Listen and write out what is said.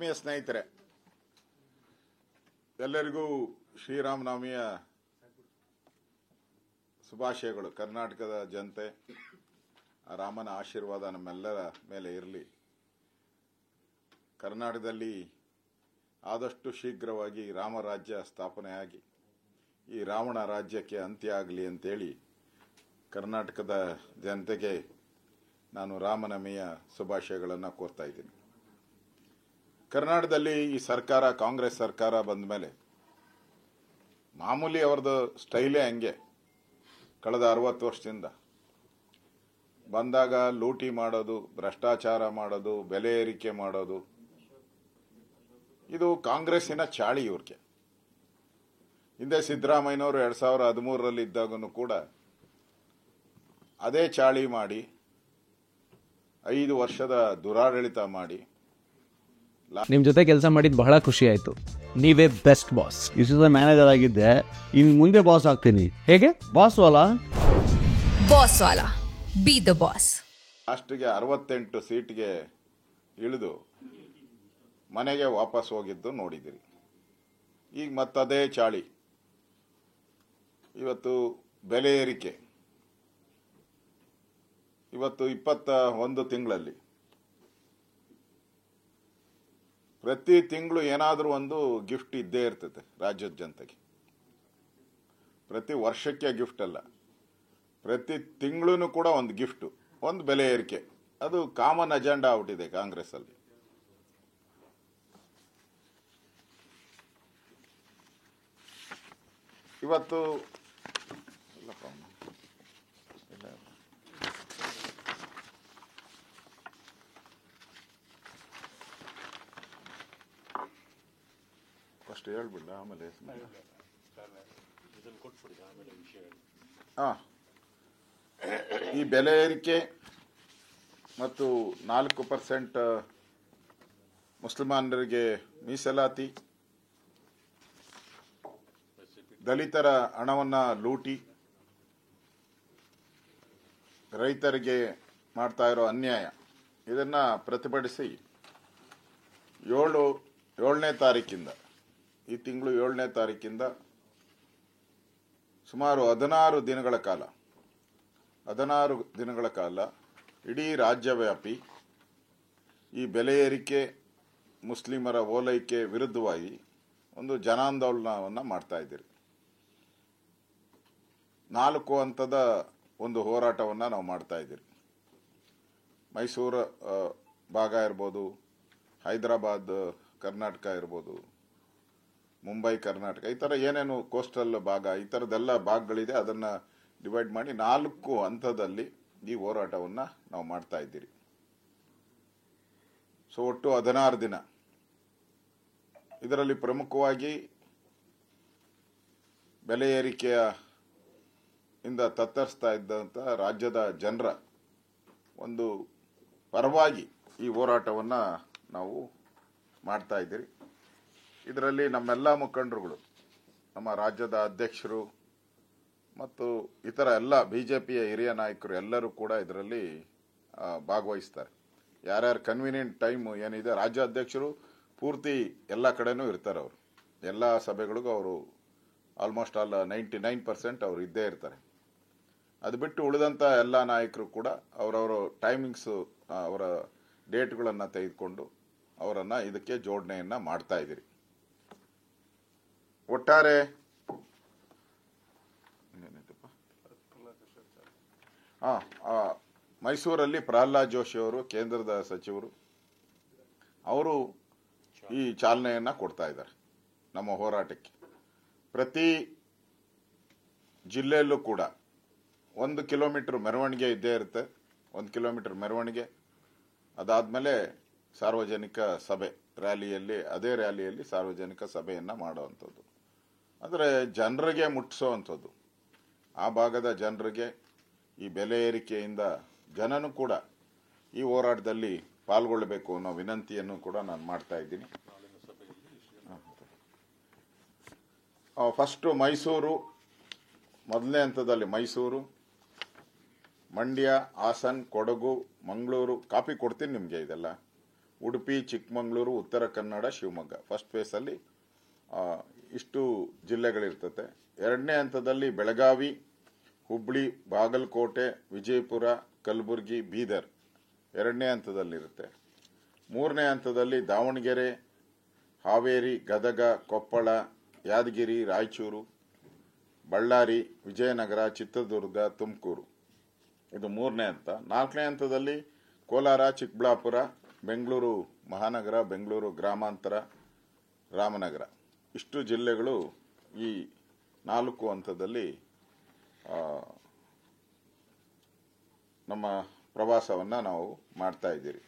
ಆತ್ಮೀಯ ಸ್ನೇಹಿತರೆ, ಎಲ್ಲರಿಗೂ ಶ್ರೀರಾಮನವಮಿಯ ಶುಭಾಶಯಗಳು. ಕರ್ನಾಟಕದ ಜನತೆ ಆ ರಾಮನ ಆಶೀರ್ವಾದ ನಮ್ಮೆಲ್ಲರ ಮೇಲೆ ಇರಲಿ. ಕರ್ನಾಟಕದಲ್ಲಿ ಆದಷ್ಟು ಶೀಘ್ರವಾಗಿ ರಾಮರಾಜ್ಯ ಸ್ಥಾಪನೆಯಾಗಿ ಈ ರಾವಣ ರಾಜ್ಯಕ್ಕೆ ಅಂತ್ಯ ಆಗಲಿ ಅಂತೇಳಿ ಕರ್ನಾಟಕದ ಜನತೆಗೆ ನಾನು ರಾಮನವಮಿಯ ಶುಭಾಶಯಗಳನ್ನು ಕೋರ್ತಾ ಇದ್ದೀನಿ. ಕರ್ನಾಟಕದಲ್ಲಿ ಈ ಸರ್ಕಾರ, ಕಾಂಗ್ರೆಸ್ ಸರ್ಕಾರ ಬಂದ ಮೇಲೆ ಮಾಮೂಲಿ ಅವ್ರದ್ದು ಸ್ಟೈಲೇ ಹಂಗೆ. ಕಳೆದ 60 ವರ್ಷದಿಂದ ಬಂದಾಗ ಲೂಟಿ ಮಾಡೋದು, ಭ್ರಷ್ಟಾಚಾರ ಮಾಡೋದು, ಬೆಲೆ ಏರಿಕೆ ಮಾಡೋದು, ಇದು ಕಾಂಗ್ರೆಸ್ಸಿನ ಚಾಳಿ ಇವ್ರಿಗೆ. ಹಿಂದೆ ಸಿದ್ದರಾಮಯ್ಯನವರು 2013ರಲ್ಲಿ ಇದ್ದಾಗೂ ಕೂಡ ಅದೇ ಚಾಳಿ ಮಾಡಿ 5 ವರ್ಷದ ದುರಾಡಳಿತ ಮಾಡಿ. ನಿಮ್ ಜೊತೆ ಕೆಲಸ ಮಾಡಿದ್ ಬಹಳ ಖುಷಿ ಆಯ್ತು. ನೀವೇ ಬೆಸ್ಟ್ ಬಾಸ್. ಇಷ್ಟು ಮ್ಯಾನೇಜರ್ ಆಗಿದ್ದೆ, ಇನ್ ಮುಂದೆ ಬಾಸ್ ಆಗ್ತೀನಿ. ಹೇಗೆ? ಬಾಸ್ ವಾಲಾ ಬಾಸ್ ವಾಲಾ, ಬಿ ದ ಬಾಸ್. ಲಾಸ್ಟ್ಗೆ 68 ಸೀಟ್ಗೆ ಇಳಿದು ಮನೆಗೆ ವಾಪಸ್ ಹೋಗಿದ್ದು ನೋಡಿದಿರಿ. ಈಗ ಮತ್ತದೇ ಚಾಳಿ. ಇವತ್ತು ಬೆಲೆ ಏರಿಕೆ. ಇವತ್ತು 21 ತಿಂಗಳಲ್ಲಿ ಪ್ರತಿ ತಿಂಗಳು ಏನಾದರೂ ಒಂದು ಗಿಫ್ಟ್ ಇದ್ದೇ ಇರ್ತದೆ ರಾಜ್ಯದ ಜನತೆಗೆ. ಪ್ರತಿ ವರ್ಷಕ್ಕೆ ಗಿಫ್ಟ್ ಅಲ್ಲ, ಪ್ರತಿ ತಿಂಗಳೂ ಕೂಡ ಒಂದು ಗಿಫ್ಟು, ಒಂದು ಬೆಲೆ ಏರಿಕೆ. ಅದು ಕಾಮನ್ ಅಜೆಂಡಾ ಆಗ್ಬಿಟ್ಟಿದೆ ಕಾಂಗ್ರೆಸ್ ಅಲ್ಲಿ. ಇವತ್ತು ಫಸ್ಟ್ ಹೇಳ್ಬಿಡ, ಆಮೇಲೆ ಈ ಬೆಲೆ ಏರಿಕೆ ಮತ್ತು 4% ಮುಸಲ್ಮಾನರಿಗೆ ಮೀಸಲಾತಿ, ದಲಿತರ ಹಣವನ್ನ ಲೂಟಿ, ರೈತರಿಗೆ ಮಾಡ್ತಾ ಇರೋ ಅನ್ಯಾಯ, ಇದನ್ನ ಪ್ರತಿಭಟಿಸಿ 7ನೇ ತಾರೀಕಿಂದ, ಈ ತಿಂಗಳು 7ನೇ ತಾರೀಕಿಂದ ಸುಮಾರು 16 ದಿನಗಳ ಕಾಲ ಇಡೀ ರಾಜ್ಯವ್ಯಾಪಿ ಈ ಬೆಲೆ ಏರಿಕೆ, ಮುಸ್ಲಿಮರ ಓಲೈಕೆ ವಿರುದ್ಧವಾಗಿ ಒಂದು ಜನಾಂದೋಲನವನ್ನು ಮಾಡ್ತಾ ಇದ್ದೀರಿ. 4 ಹಂತದ ಒಂದು ಹೋರಾಟವನ್ನು ನಾವು ಮಾಡ್ತಾ ಇದ್ದೀರಿ. ಮೈಸೂರು ಭಾಗ ಇರ್ಬೋದು, ಹೈದರಾಬಾದ್ ಕರ್ನಾಟಕ ಇರ್ಬೋದು, ಮುಂಬೈ ಕರ್ನಾಟಕ, ಈ ಥರ ಏನೇನು ಕೋಸ್ಟಲ್ ಭಾಗ, ಈ ಥರದ್ದೆಲ್ಲ ಭಾಗಗಳಿದೆ. ಅದನ್ನು ಡಿವೈಡ್ ಮಾಡಿ 4 ಹಂತದಲ್ಲಿ ಈ ಹೋರಾಟವನ್ನು ನಾವು ಮಾಡ್ತಾ ಇದ್ದೀರಿ. ಸೊ ಒಟ್ಟು 16 ದಿನ. ಇದರಲ್ಲಿ ಪ್ರಮುಖವಾಗಿ ಬೆಲೆ ಏರಿಕೆಯ ಇಂದ ತತ್ತರಿಸ್ತಾ ಇದ್ದಂಥ ರಾಜ್ಯದ ಜನರ ಒಂದು ಪರವಾಗಿ ಈ ಹೋರಾಟವನ್ನು ನಾವು ಮಾಡ್ತಾ ಇದ್ದೀರಿ. ಇದರಲ್ಲಿ ನಮ್ಮೆಲ್ಲ ಮುಖಂಡರುಗಳು, ನಮ್ಮ ರಾಜ್ಯದ ಅಧ್ಯಕ್ಷರು ಮತ್ತು ಇತರ ಎಲ್ಲ ಬಿಜೆಪಿಯ ಹಿರಿಯ ನಾಯಕರು ಎಲ್ಲರೂ ಕೂಡ ಇದರಲ್ಲಿ ಭಾಗವಹಿಸ್ತಾರೆ. ಯಾರ್ಯಾರು ಕನ್ವೀನಿಯಂಟ್ ಟೈಮ್ ಏನಿದೆ, ರಾಜ್ಯ ಅಧ್ಯಕ್ಷರು ಪೂರ್ತಿ ಎಲ್ಲ ಕಡೆನೂ ಇರ್ತಾರೆ. ಅವರು ಎಲ್ಲ ಸಭೆಗಳಿಗೂ ಅವರು ಆಲ್ಮೋಸ್ಟ್ ಆಲ್ 99% ಅವರು ಇದ್ದೇ ಇರ್ತಾರೆ. ಅದು ಬಿಟ್ಟು ಉಳಿದಂಥ ಎಲ್ಲ ನಾಯಕರು ಕೂಡ ಅವರವರ ಟೈಮಿಂಗ್ಸು, ಅವರ ಡೇಟ್ಗಳನ್ನು ತೆಗೆದುಕೊಂಡು ಅವರನ್ನು ಇದಕ್ಕೆ ಜೋಡಣೆಯನ್ನು ಮಾಡ್ತಾ ಇದ್ದೀರಿ. ಒಟ್ಟಾರೆ ಮೈಸೂರಲ್ಲಿ ಪ್ರಹ್ಲಾದ್ ಜೋಶಿ ಅವರು, ಕೇಂದ್ರದ ಸಚಿವರು, ಅವರು ಈ ಚಾಲನೆಯನ್ನು ಕೊಡ್ತಾ ಇದ್ದಾರೆ ನಮ್ಮ ಹೋರಾಟಕ್ಕೆ. ಪ್ರತಿ ಜಿಲ್ಲೆಯಲ್ಲೂ ಕೂಡ 1 ಕಿಲೋಮೀಟರ್ ಮೆರವಣಿಗೆ ಇದ್ದೇ ಇರುತ್ತೆ. 1 ಕಿಲೋಮೀಟರ್ ಮೆರವಣಿಗೆ, ಅದಾದಮೇಲೆ ಸಾರ್ವಜನಿಕ ಸಭೆ, ಅದೇ ರ್ಯಾಲಿಯಲ್ಲಿ ಸಾರ್ವಜನಿಕ ಸಭೆಯನ್ನು ಮಾಡುವಂಥದ್ದು. ಅಂದರೆ ಜನರಿಗೆ ಮುಟ್ಟಿಸೋವಂಥದ್ದು, ಆ ಭಾಗದ ಜನರಿಗೆ ಈ ಬೆಲೆ ಏರಿಕೆಯಿಂದ ಜನನೂ ಕೂಡ ಈ ಹೋರಾಟದಲ್ಲಿ ಪಾಲ್ಗೊಳ್ಳಬೇಕು ಅನ್ನೋ ವಿನಂತಿಯನ್ನು ಕೂಡ ನಾನು ಮಾಡ್ತಾ ಇದ್ದೀನಿ. ಫಸ್ಟು ಮೈಸೂರು, ಮೊದಲನೇ ಹಂತದಲ್ಲಿ ಮೈಸೂರು, ಮಂಡ್ಯ, ಹಾಸನ್, ಕೊಡಗು, ಮಂಗಳೂರು, ಕಾಪಿ ಕೊಡ್ತೀನಿ ನಿಮಗೆ ಇದೆಲ್ಲ, ಉಡುಪಿ, ಚಿಕ್ಕಮಗಳೂರು, ಉತ್ತರ ಕನ್ನಡ, ಶಿವಮೊಗ್ಗ. ಫಸ್ಟ್ ಫೇಸಲ್ಲಿ ಇಷ್ಟು ಜಿಲ್ಲೆಗಳಿರ್ತತೆ. ಎರಡನೇ ಹಂತದಲ್ಲಿ ಬೆಳಗಾವಿ, ಹುಬ್ಳಿ, ಬಾಗಲಕೋಟೆ, ವಿಜಯಪುರ, ಕಲಬುರಗಿ, ಬೀದರ್ ಎರಡನೇ ಹಂತದಲ್ಲಿರುತ್ತೆ. ಮೂರನೇ ಹಂತದಲ್ಲಿ ದಾವಣಗೆರೆ, ಹಾವೇರಿ, ಗದಗ, ಕೊಪ್ಪಳ, ಯಾದಗಿರಿ, ರಾಯಚೂರು, ಬಳ್ಳಾರಿ, ವಿಜಯನಗರ, ಚಿತ್ರದುರ್ಗ, ತುಮಕೂರು. ಇದು ಮೂರನೇ ಹಂತ. ನಾಲ್ಕನೇ ಹಂತದಲ್ಲಿ ಕೋಲಾರ, ಚಿಕ್ಕಬಳ್ಳಾಪುರ, ಬೆಂಗಳೂರು ಮಹಾನಗರ, ಬೆಂಗಳೂರು ಗ್ರಾಮಾಂತರ, ರಾಮನಗರ. ಇಷ್ಟು ಜಿಲ್ಲೆಗಳು ಈ 4 ಹಂತದಲ್ಲಿ ನಮ್ಮ ಪ್ರವಾಸವನ್ನು ನಾವು ಮಾಡ್ತಾ ಇದ್ದೀರಿ.